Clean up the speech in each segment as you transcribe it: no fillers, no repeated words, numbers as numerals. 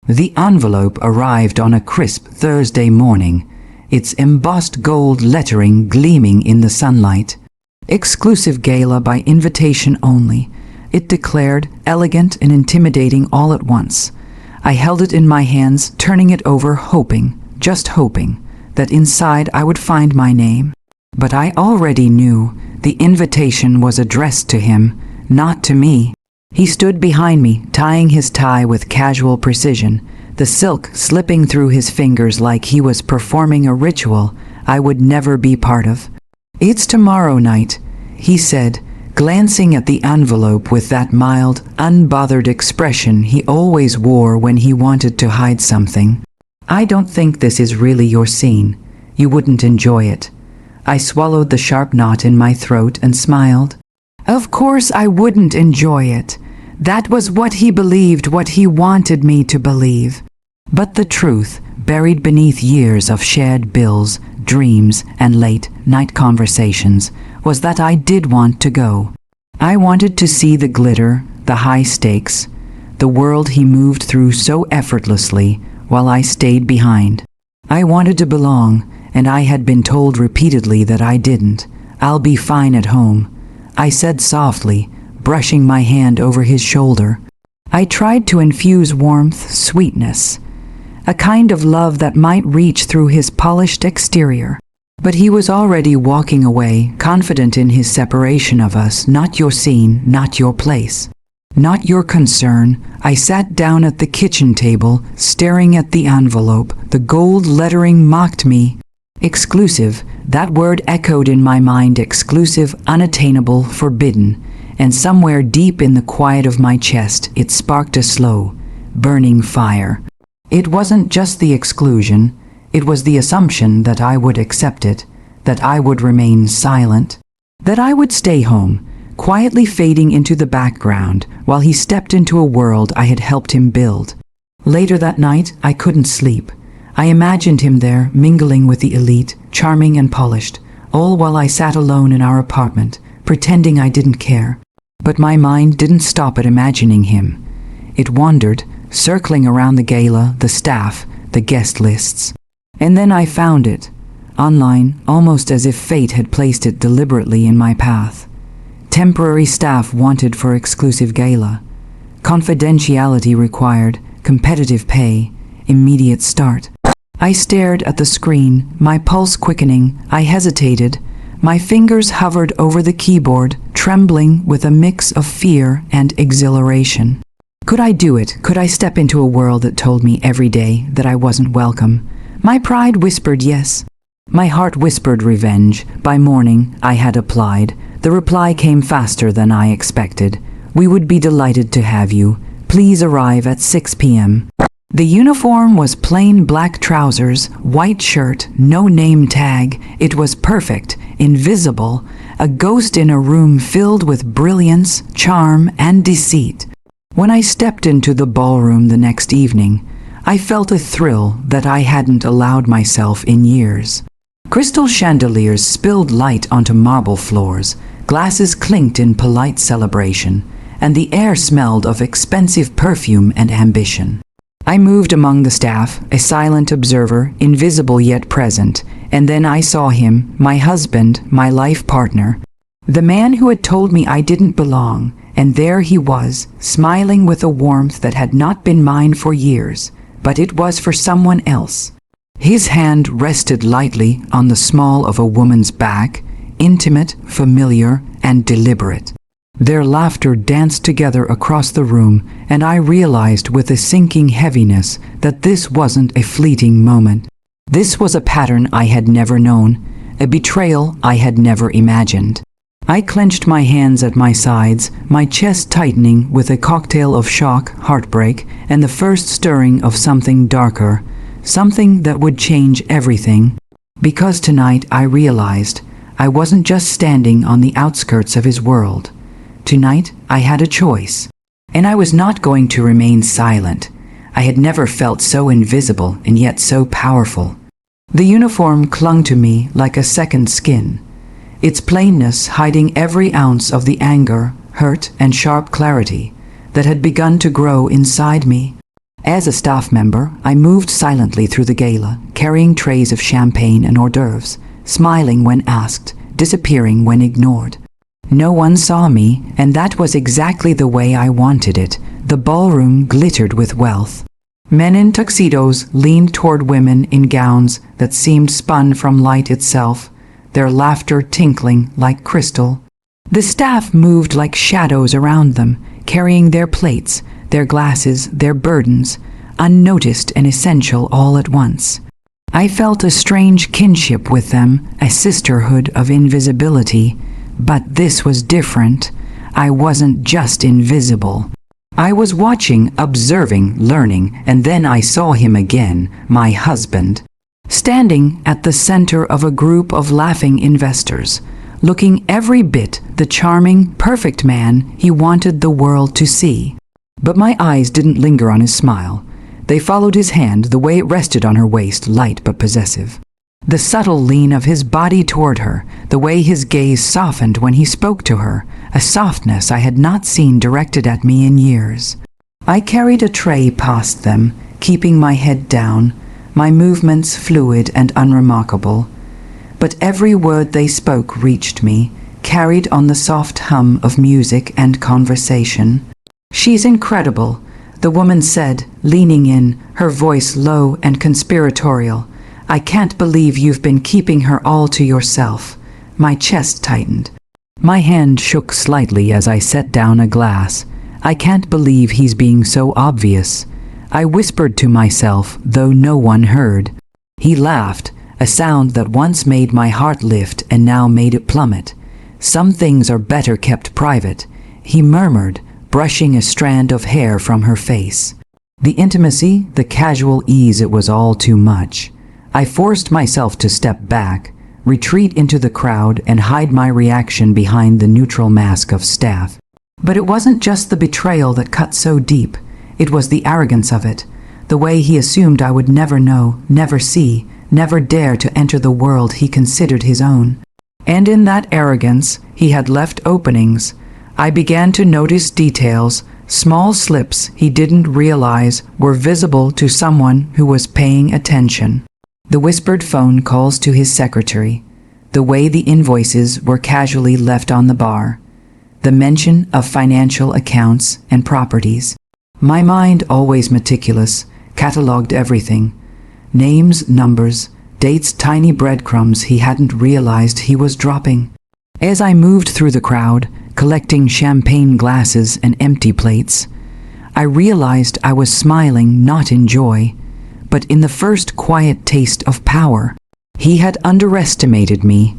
The envelope arrived on a crisp Thursday morning, its embossed gold lettering gleaming in the sunlight. Exclusive gala by invitation only, it declared, elegant and intimidating all at once. I held it in my hands, turning it over, hoping, just hoping, that inside I would find my name. But I already knew the invitation was addressed to him, not to me. He stood behind me, tying his tie with casual precision, the silk slipping through his fingers like he was performing a ritual I would never be part of. "It's tomorrow night," he said, glancing at the envelope with that mild, unbothered expression he always wore when he wanted to hide something. "I don't think this is really your scene. You wouldn't enjoy it." I swallowed the sharp knot in my throat and smiled. Of course I wouldn't enjoy it. That was what he believed, what he wanted me to believe. But the truth, buried beneath years of shared bills, dreams, and late-night conversations, was that I did want to go. I wanted to see the glitter, the high stakes, the world he moved through so effortlessly while I stayed behind. I wanted to belong, and I had been told repeatedly that I didn't. "I'll be fine at home," I said softly, brushing my hand over his shoulder. I tried to infuse warmth, sweetness, a kind of love that might reach through his polished exterior. But he was already walking away, confident in his separation of us. "Not your scene, not your place, not your concern." I sat down at the kitchen table, staring at the envelope. The gold lettering mocked me. Exclusive, that word echoed in my mind, exclusive, unattainable, forbidden. And somewhere deep in the quiet of my chest, it sparked a slow, burning fire. It wasn't just the exclusion, it was the assumption that I would accept it, that I would remain silent, that I would stay home, quietly fading into the background while he stepped into a world I had helped him build. Later that night, I couldn't sleep. I imagined him there, mingling with the elite, charming and polished, all while I sat alone in our apartment, pretending I didn't care. But my mind didn't stop at imagining him. It wandered, circling around the gala, the staff, the guest lists. And then I found it, online, almost as if fate had placed it deliberately in my path. Temporary staff wanted for exclusive gala. Confidentiality required, competitive pay, immediate start. I stared at the screen, my pulse quickening. I hesitated. My fingers hovered over the keyboard, trembling with a mix of fear and exhilaration. Could I do it? Could I step into a world that told me every day that I wasn't welcome? My pride whispered yes. My heart whispered revenge. By morning, I had applied. The reply came faster than I expected. "We would be delighted to have you. Please arrive at 6 p.m. The uniform was plain black trousers, white shirt, no name tag. It was perfect, invisible, a ghost in a room filled with brilliance, charm, and deceit. When I stepped into the ballroom the next evening, I felt a thrill that I hadn't allowed myself in years. Crystal chandeliers spilled light onto marble floors, glasses clinked in polite celebration, and the air smelled of expensive perfume and ambition. I moved among the staff, a silent observer, invisible yet present, and then I saw him, my husband, my life partner, the man who had told me I didn't belong, and there he was, smiling with a warmth that had not been mine for years, but it was for someone else. His hand rested lightly on the small of a woman's back, intimate, familiar, and deliberate. Their laughter danced together across the room, and I realized with a sinking heaviness that this wasn't a fleeting moment. This was a pattern I had never known, a betrayal I had never imagined. I clenched my hands at my sides, my chest tightening with a cocktail of shock, heartbreak, and the first stirring of something darker, something that would change everything. Because tonight I realized I wasn't just standing on the outskirts of his world. Tonight, I had a choice, and I was not going to remain silent. I had never felt so invisible and yet so powerful. The uniform clung to me like a second skin, its plainness hiding every ounce of the anger, hurt, and sharp clarity that had begun to grow inside me. As a staff member, I moved silently through the gala, carrying trays of champagne and hors d'oeuvres, smiling when asked, disappearing when ignored. No one saw me, and that was exactly the way I wanted it. The ballroom glittered with wealth. Men in tuxedos leaned toward women in gowns that seemed spun from light itself, their laughter tinkling like crystal. The staff moved like shadows around them, carrying their plates, their glasses, their burdens, unnoticed and essential all at once. I felt a strange kinship with them, a sisterhood of invisibility. But this was different. I wasn't just invisible. I was watching, observing, learning, and then I saw him again, my husband, standing at the center of a group of laughing investors, looking every bit the charming, perfect man he wanted the world to see. But my eyes didn't linger on his smile. They followed his hand, the way it rested on her waist, light but possessive. The subtle lean of his body toward her, the way his gaze softened when he spoke to her, a softness I had not seen directed at me in years. I carried a tray past them, keeping my head down, my movements fluid and unremarkable. But every word they spoke reached me, carried on the soft hum of music and conversation. "She's incredible," the woman said, leaning in, her voice low and conspiratorial. "I can't believe you've been keeping her all to yourself." My chest tightened. My hand shook slightly as I set down a glass. "I can't believe he's being so obvious." I whispered to myself, though no one heard. He laughed, a sound that once made my heart lift and now made it plummet. "Some things are better kept private," he murmured, brushing a strand of hair from her face. The intimacy, the casual ease, it was all too much. I forced myself to step back, retreat into the crowd, and hide my reaction behind the neutral mask of staff. But it wasn't just the betrayal that cut so deep. It was the arrogance of it, the way he assumed I would never know, never see, never dare to enter the world he considered his own. And in that arrogance, he had left openings. I began to notice details, small slips he didn't realize were visible to someone who was paying attention. The whispered phone calls to his secretary, the way the invoices were casually left on the bar, the mention of financial accounts and properties. My mind, always meticulous, catalogued everything. Names, numbers, dates, tiny breadcrumbs he hadn't realized he was dropping. As I moved through the crowd, collecting champagne glasses and empty plates, I realized I was smiling not in joy, but in the first quiet taste of power. He had underestimated me,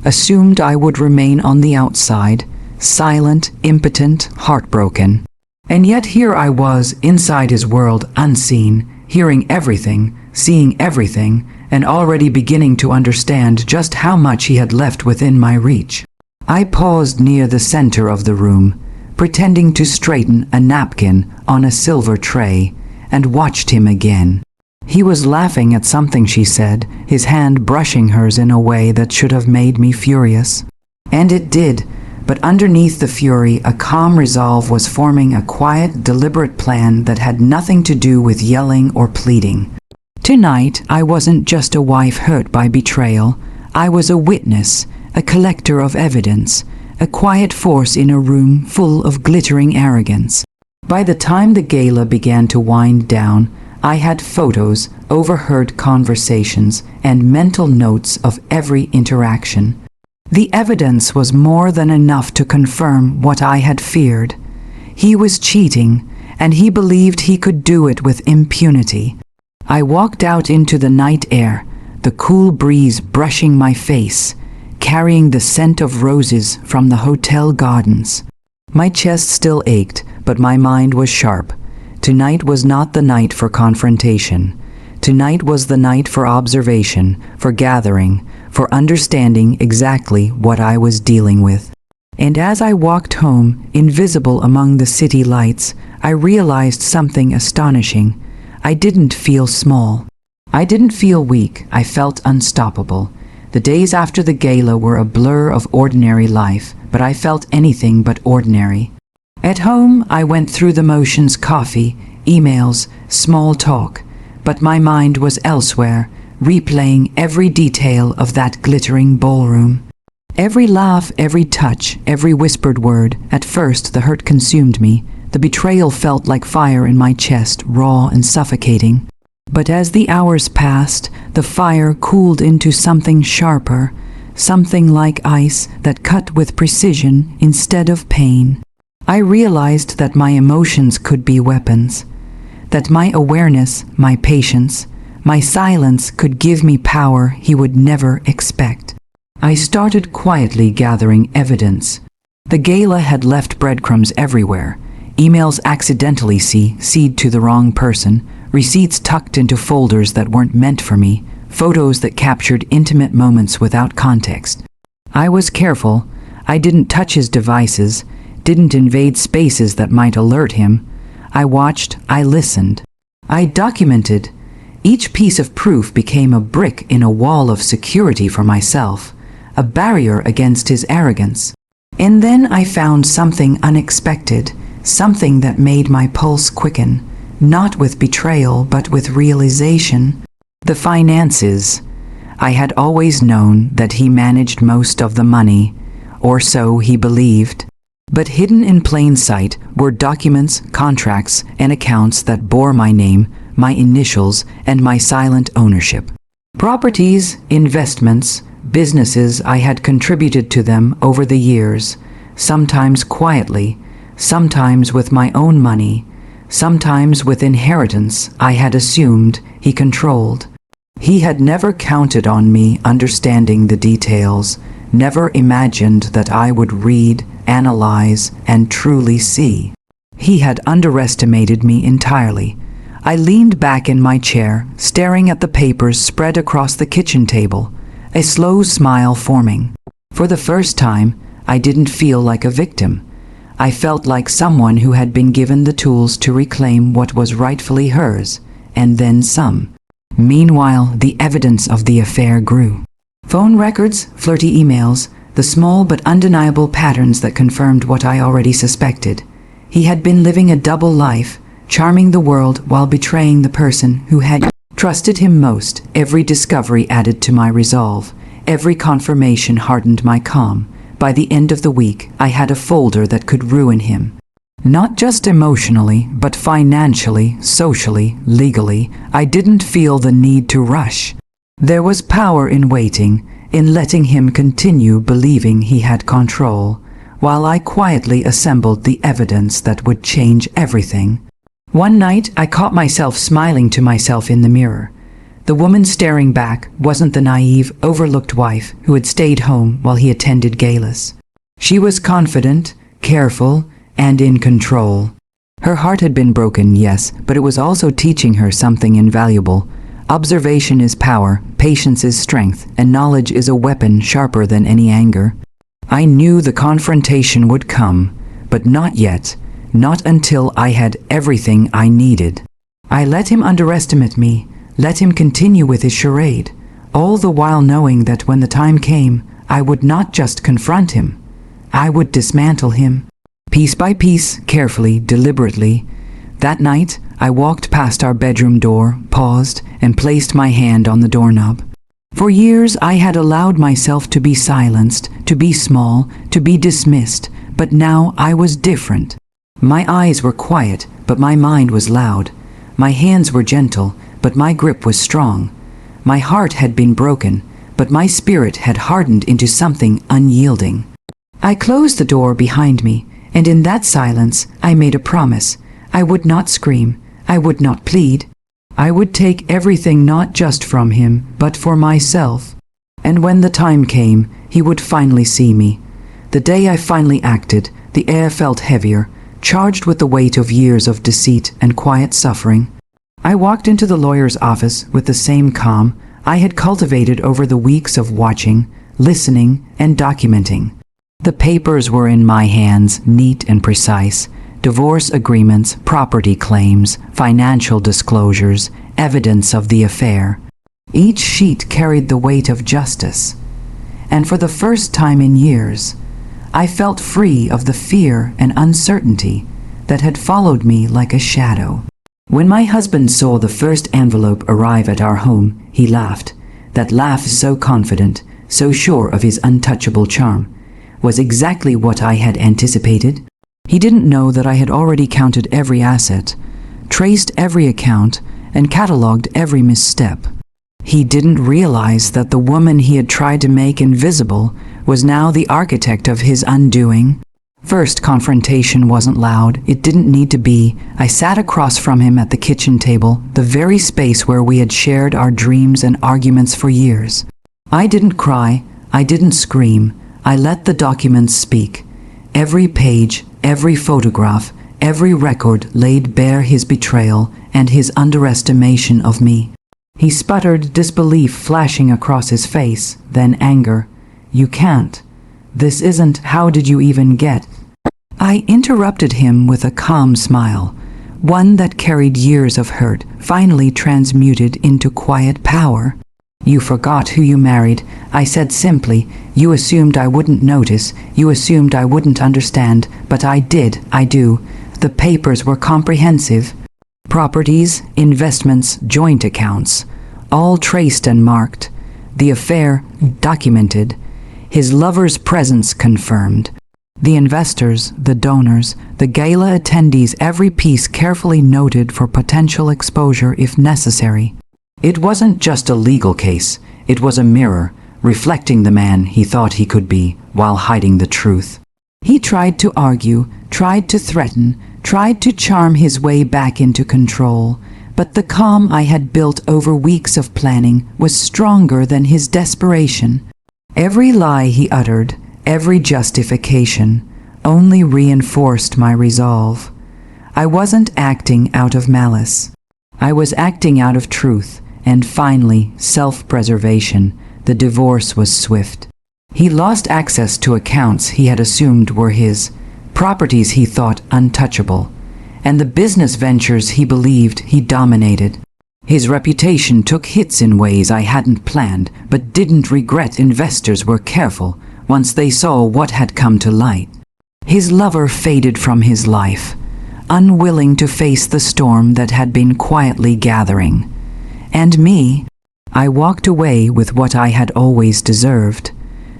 assumed I would remain on the outside, silent, impotent, heartbroken. And yet here I was, inside his world, unseen, hearing everything, seeing everything, and already beginning to understand just how much he had left within my reach. I paused near the center of the room, pretending to straighten a napkin on a silver tray, and watched him again. He was laughing at something she said, his hand brushing hers in a way that should have made me furious. And it did, but underneath the fury, a calm resolve was forming a quiet, deliberate plan that had nothing to do with yelling or pleading. Tonight, I wasn't just a wife hurt by betrayal. I was a witness, a collector of evidence, a quiet force in a room full of glittering arrogance. By the time the gala began to wind down, I had photos, overheard conversations, and mental notes of every interaction. The evidence was more than enough to confirm what I had feared. He was cheating, and he believed he could do it with impunity. I walked out into the night air, the cool breeze brushing my face, carrying the scent of roses from the hotel gardens. My chest still ached, but my mind was sharp. Tonight was not the night for confrontation. Tonight was the night for observation, for gathering, for understanding exactly what I was dealing with. And as I walked home, invisible among the city lights, I realized something astonishing. I didn't feel small. I didn't feel weak. I felt unstoppable. The days after the gala were a blur of ordinary life, but I felt anything but ordinary. At home, I went through the motions: coffee, emails, small talk, but my mind was elsewhere, replaying every detail of that glittering ballroom. Every laugh, every touch, every whispered word. At first, the hurt consumed me. The betrayal felt like fire in my chest, raw and suffocating. But as the hours passed, the fire cooled into something sharper, something like ice that cut with precision instead of pain. I realized that my emotions could be weapons, that my awareness, my patience, my silence could give me power he would never expect. I started quietly gathering evidence. The gala had left breadcrumbs everywhere. Emails accidentally seed to the wrong person, receipts tucked into folders that weren't meant for me, photos that captured intimate moments without context. I was careful. I didn't touch his devices, didn't invade spaces that might alert him. I watched, I listened. I documented. Each piece of proof became a brick in a wall of security for myself, a barrier against his arrogance. And then I found something unexpected, something that made my pulse quicken, not with betrayal but with realization. The finances. I had always known that he managed most of the money, or so he believed. But hidden in plain sight were documents, contracts, and accounts that bore my name, my initials, and my silent ownership. Properties, investments, businesses I had contributed to them over the years, sometimes quietly, sometimes with my own money, sometimes with inheritance I had assumed he controlled. He had never counted on me understanding the details, never imagined that I would read, analyze, and truly see. He had underestimated me entirely. I leaned back in my chair, staring at the papers spread across the kitchen table, a slow smile forming. For the first time, I didn't feel like a victim. I felt like someone who had been given the tools to reclaim what was rightfully hers, and then some. Meanwhile, the evidence of the affair grew. Phone records, flirty emails, the small but undeniable patterns that confirmed what I already suspected. He had been living a double life, charming the world while betraying the person who had trusted him most. Every discovery added to my resolve. Every confirmation hardened my calm. By the end of the week, I had a folder that could ruin him. Not just emotionally, but financially, socially, legally. I didn't feel the need to rush. There was power in waiting, in letting him continue believing he had control, while I quietly assembled the evidence that would change everything. One night, I caught myself smiling to myself in the mirror. The woman staring back wasn't the naive, overlooked wife who had stayed home while he attended galas. She was confident, careful, and in control. Her heart had been broken, yes, but it was also teaching her something invaluable. Observation is power, patience is strength, and knowledge is a weapon sharper than any anger. I knew the confrontation would come, but not yet, not until I had everything I needed. I let him underestimate me, let him continue with his charade, all the while knowing that when the time came, I would not just confront him, I would dismantle him. Piece by piece, carefully, deliberately. That night, I walked past our bedroom door, paused, and placed my hand on the doorknob. For years, I had allowed myself to be silenced, to be small, to be dismissed, but now I was different. My eyes were quiet, but my mind was loud. My hands were gentle, but my grip was strong. My heart had been broken, but my spirit had hardened into something unyielding. I closed the door behind me, and in that silence, I made a promise. I would not scream. I would not plead. I would take everything not just from him, but for myself. And when the time came, he would finally see me. The day I finally acted, the air felt heavier, charged with the weight of years of deceit and quiet suffering. I walked into the lawyer's office with the same calm I had cultivated over the weeks of watching, listening, and documenting. The papers were in my hands, neat and precise. Divorce agreements, property claims, financial disclosures, evidence of the affair. Each sheet carried the weight of justice. And for the first time in years, I felt free of the fear and uncertainty that had followed me like a shadow. When my husband saw the first envelope arrive at our home, he laughed. That laugh, so confident, so sure of his untouchable charm, was exactly what I had anticipated. He didn't know that I had already counted every asset, traced every account, and catalogued every misstep. He didn't realize that the woman he had tried to make invisible was now the architect of his undoing. First confrontation wasn't loud. It didn't need to be. I sat across from him at the kitchen table, the very space where we had shared our dreams and arguments for years. I didn't cry. I didn't scream. I let the documents speak. Every page, every photograph, every record laid bare his betrayal and his underestimation of me. He sputtered, disbelief flashing across his face, then anger. "You can't. This isn't. How did you even get?" I interrupted him with a calm smile, one that carried years of hurt, finally transmuted into quiet power. "You forgot who you married," I said simply. "You assumed I wouldn't notice. You assumed I wouldn't understand. But I did. I do. The papers were comprehensive. Properties, investments, joint accounts, all traced and marked. The affair documented. His lover's presence confirmed. The investors, the donors, the gala attendees, every piece carefully noted for potential exposure if necessary. It wasn't just a legal case. It was a mirror, reflecting the man he thought he could be while hiding the truth. He tried to argue, tried to threaten, tried to charm his way back into control, but the calm I had built over weeks of planning was stronger than his desperation. Every lie he uttered, every justification, only reinforced my resolve. I wasn't acting out of malice. I was acting out of truth, and finally, self-preservation. The divorce was swift. He lost access to accounts he had assumed were his, properties he thought untouchable, and the business ventures he believed he dominated. His reputation took hits in ways I hadn't planned, but didn't regret. Investors were careful once they saw what had come to light. His lover faded from his life, unwilling to face the storm that had been quietly gathering. And me, I walked away with what I had always deserved: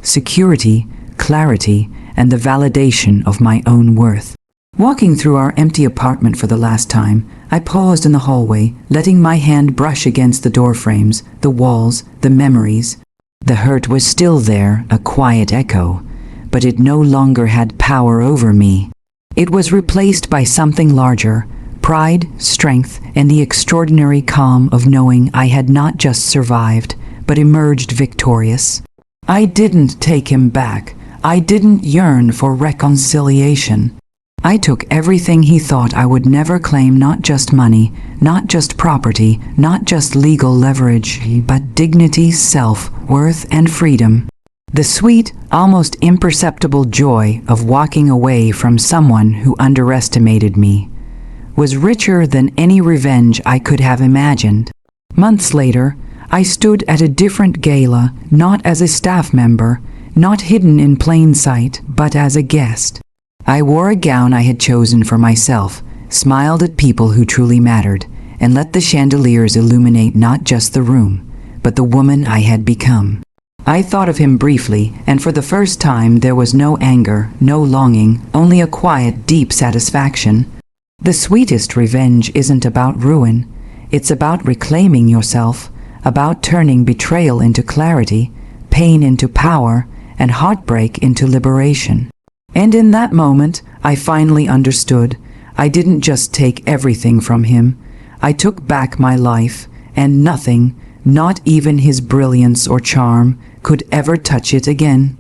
security, clarity, and the validation of my own worth. Walking through our empty apartment for the last time, I paused in the hallway, letting my hand brush against the door frames, the walls, the memories. The hurt was still there, a quiet echo, but it no longer had power over me. It was replaced by something larger: pride, strength, and the extraordinary calm of knowing I had not just survived, but emerged victorious. I didn't take him back. I didn't yearn for reconciliation. I took everything he thought I would never claim: not just money, not just property, not just legal leverage, but dignity, self-worth, and freedom. The sweet, almost imperceptible joy of walking away from someone who underestimated me was richer than any revenge I could have imagined. Months later, I stood at a different gala, not as a staff member, not hidden in plain sight, but as a guest. I wore a gown I had chosen for myself, smiled at people who truly mattered, and let the chandeliers illuminate not just the room, but the woman I had become. I thought of him briefly, and for the first time there was no anger, no longing, only a quiet, deep satisfaction. The sweetest revenge isn't about ruin. It's about reclaiming yourself, about turning betrayal into clarity, pain into power, and heartbreak into liberation. And in that moment, I finally understood. I didn't just take everything from him. I took back my life, and nothing, not even his brilliance or charm, could ever touch it again.